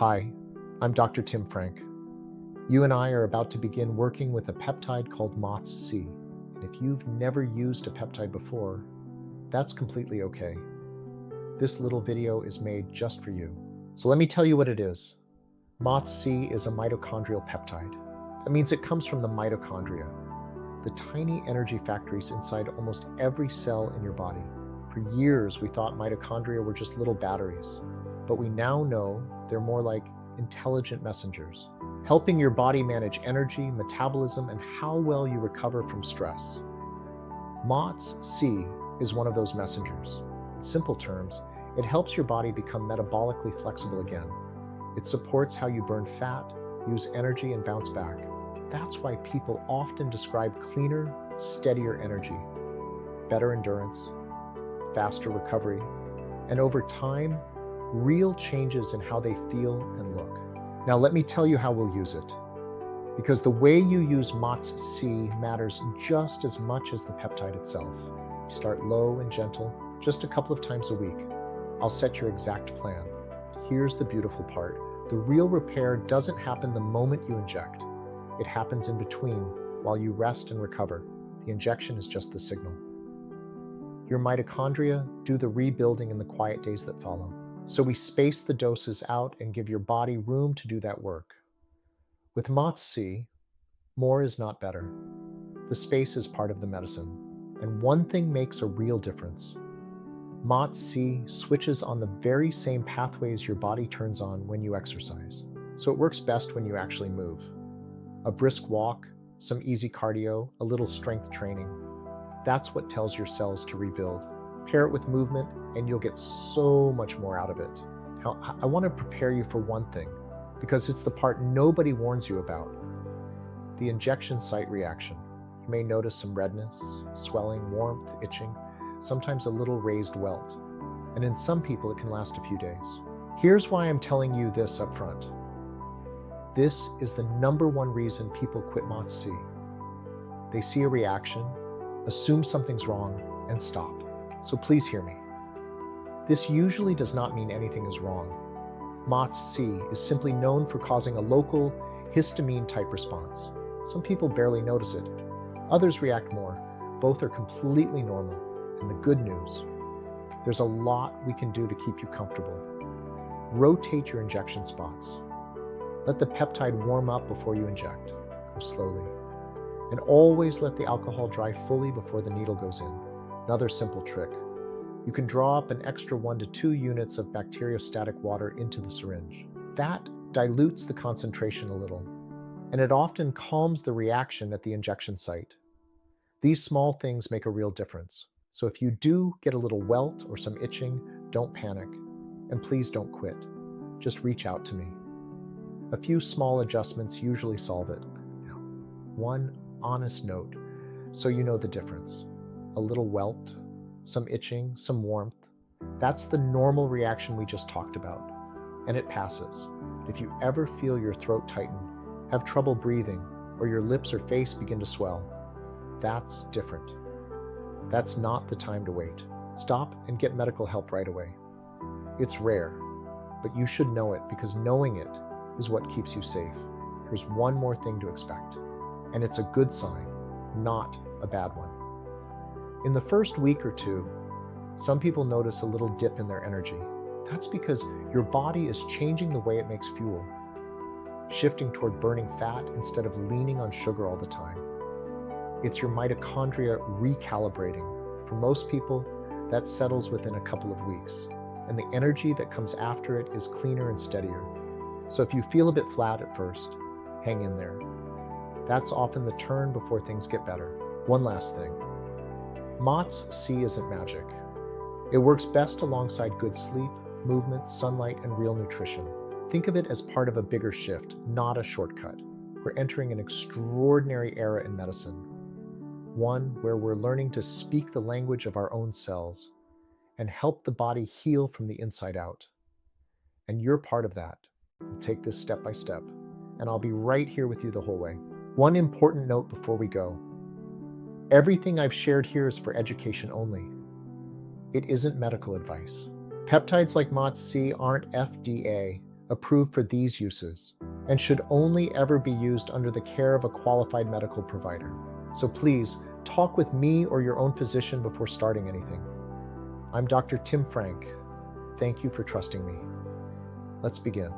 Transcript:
Hi, I'm Dr. Tim Frank. You and I are about to begin working with a peptide called Mot-C. And if you've never used a peptide before, that's completely okay. This little video is made just for you. So let me tell you what it is. Mot-C is a mitochondrial peptide. That means it comes from the mitochondria, the tiny energy factories inside almost every cell in your body. For years, we thought mitochondria were just little batteries, but we now know they're more like intelligent messengers, helping your body manage energy, metabolism, and how well you recover from stress. Mot-C is one of those messengers. In simple terms, it helps your body become metabolically flexible again. It supports how you burn fat, use energy, and bounce back. That's why people often describe cleaner, steadier energy, better endurance, faster recovery, and over time, real changes in how they feel and look. Now let me tell you how we'll use it. Because the way you use Mot-C matters just as much as the peptide itself. Start low and gentle, just a couple of times a week. I'll set your exact plan. Here's the beautiful part. The real repair doesn't happen the moment you inject. It happens in between, while you rest and recover. The injection is just the signal. Your mitochondria do the rebuilding in the quiet days that follow. So we space the doses out and give your body room to do that work. With Mot-C, more is not better. The space is part of the medicine. And one thing makes a real difference. Mot-C switches on the very same pathways your body turns on when you exercise. So it works best when you actually move. A brisk walk, some easy cardio, a little strength training. That's what tells your cells to rebuild. Pair it with movement and you'll get so much more out of it. Now, I want to prepare you for one thing, because it's the part nobody warns you about. The injection site reaction. You may notice some redness, swelling, warmth, itching, sometimes a little raised welt. And in some people, it can last a few days. Here's why I'm telling you this up front. This is the #1 reason people quit Mot-C. They see a reaction, assume something's wrong, and stop. So please hear me. This usually does not mean anything is wrong. Mot-C is simply known for causing a local histamine-type response. Some people barely notice it. Others react more. Both are completely normal. And the good news, there's a lot we can do to keep you comfortable. Rotate your injection spots. Let the peptide warm up before you inject. Go slowly. And always let the alcohol dry fully before the needle goes in. Another simple trick. You can draw up an extra 1 to 2 units of bacteriostatic water into the syringe. That dilutes the concentration a little, and it often calms the reaction at the injection site. These small things make a real difference. So if you do get a little welt or some itching, don't panic. And please don't quit. Just reach out to me. A few small adjustments usually solve it. Now, one honest note, so you know the difference. A little welt, some itching, some warmth. That's the normal reaction we just talked about. And it passes. If you ever feel your throat tighten, have trouble breathing, or your lips or face begin to swell, that's different. That's not the time to wait. Stop and get medical help right away. It's rare, but you should know it because knowing it is what keeps you safe. Here's one more thing to expect, and it's a good sign, not a bad one. In the first week or two, some people notice a little dip in their energy. That's because your body is changing the way it makes fuel, shifting toward burning fat instead of leaning on sugar all the time. It's your mitochondria recalibrating. For most people, that settles within a couple of weeks, and the energy that comes after it is cleaner and steadier. So if you feel a bit flat at first, hang in there. That's often the turn before things get better. One last thing. Mot-C isn't magic. It works best alongside good sleep, movement, sunlight, and real nutrition. Think of it as part of a bigger shift, not a shortcut. We're entering an extraordinary era in medicine. One where we're learning to speak the language of our own cells and help the body heal from the inside out. And you're part of that. We'll take this step by step, and I'll be right here with you the whole way. One important note before we go. Everything I've shared here is for education only. It isn't medical advice. Peptides like Mot-C aren't FDA approved for these uses and should only ever be used under the care of a qualified medical provider. So please, talk with me or your own physician before starting anything. I'm Dr. Tim Frank. Thank you for trusting me. Let's begin.